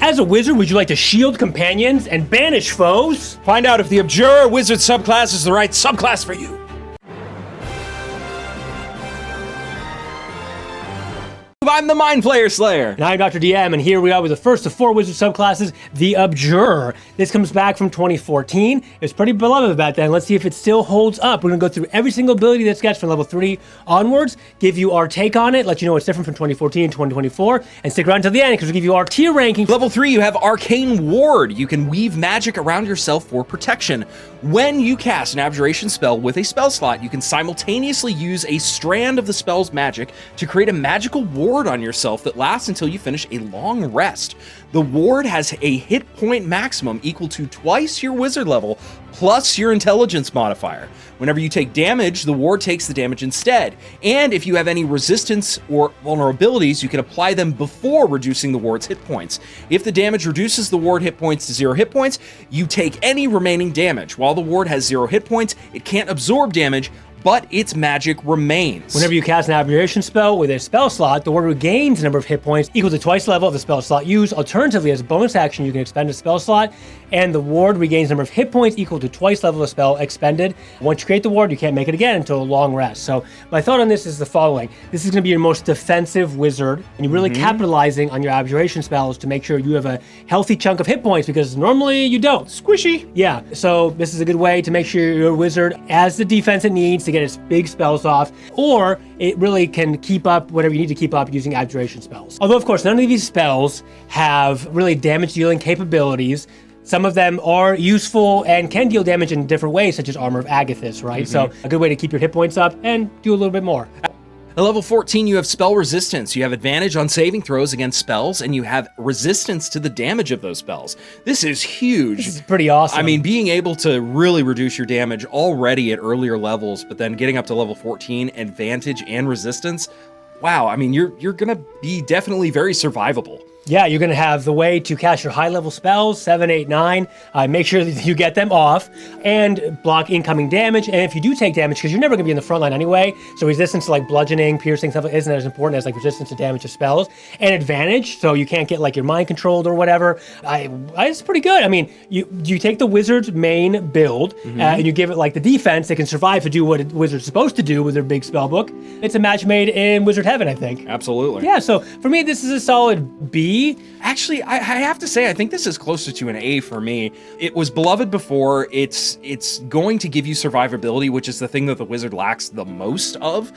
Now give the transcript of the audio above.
As a wizard, would you like to shield companions and banish foes? Find out if the Abjuration Wizard subclass is the right subclass for you. I'm the Mind Flayer Slayer. And I'm Dr. DM, and here we are with the first of 4 wizard subclasses, the Abjurer. This comes back from 2014. It was pretty beloved back then. Let's see if it still holds up. We're gonna go through every single ability that's sketched from level 3 onwards, give you our take on it, let you know what's different from 2014 and 2024, and stick around till the end because we'll give you our tier ranking. Level 3, you have Arcane Ward. You can weave magic around yourself for protection. When you cast an abjuration spell with a spell slot, you can simultaneously use a strand of the spell's magic to create a magical ward on yourself that lasts until you finish a long rest. The ward has a hit point maximum equal to twice your wizard level plus your intelligence modifier. Whenever you take damage, the ward takes the damage instead. And if you have any resistance or vulnerabilities, you can apply them before reducing the ward's hit points. If the damage reduces the ward hit points to 0 hit points, you take any remaining damage. While the ward has 0 hit points, it can't absorb damage, but its magic remains. Whenever you cast an abjuration spell with a spell slot, the ward regains the number of hit points equal to twice the level of the spell slot used. Alternatively, as a bonus action, you can expend a spell slot, and the ward regains the number of hit points equal to twice the level of spell expended. Once you create the ward, you can't make it again until a long rest. So my thought on this is the following. This is gonna be your most defensive wizard, and you're really capitalizing on your abjuration spells to make sure you have a healthy chunk of hit points, because normally you don't. Squishy. Yeah, so this is a good way to make sure your wizard has the defense it needs to get its big spells off, or it really can keep up whatever you need to keep up using abjuration spells. Although, of course, none of these spells have really damage-dealing capabilities. Some of them are useful and can deal damage in different ways, such as Armor of Agathis, right? So a good way to keep your hit points up and do a little bit more. At level 14, you have spell resistance. You have advantage on saving throws against spells, and you have resistance to the damage of those spells. This is huge. This is pretty awesome. I mean, being able to really reduce your damage already at earlier levels, but then getting up to level 14, advantage and resistance, wow, I mean, you're gonna be definitely very survivable. Yeah, you're gonna have the way to cast your high-level spells, 7, 8, 9. Make sure that you get them off and block incoming damage. And if you do take damage, because you're never gonna be in the front line anyway, so resistance to like bludgeoning, piercing, stuff isn't as important as like resistance to damage of spells. And advantage, so you can't get like your mind controlled or whatever. It's pretty good. I mean, you take the wizard's main build and you give it like the defense that can survive to do what a wizard's supposed to do with their big spell book. It's a match made in wizard heaven, I think. Absolutely. Yeah, so for me, this is a solid B. Actually, I have to say, I think this is closer to an A for me. It was beloved before. It's going to give you survivability, which is the thing that the wizard lacks the most of.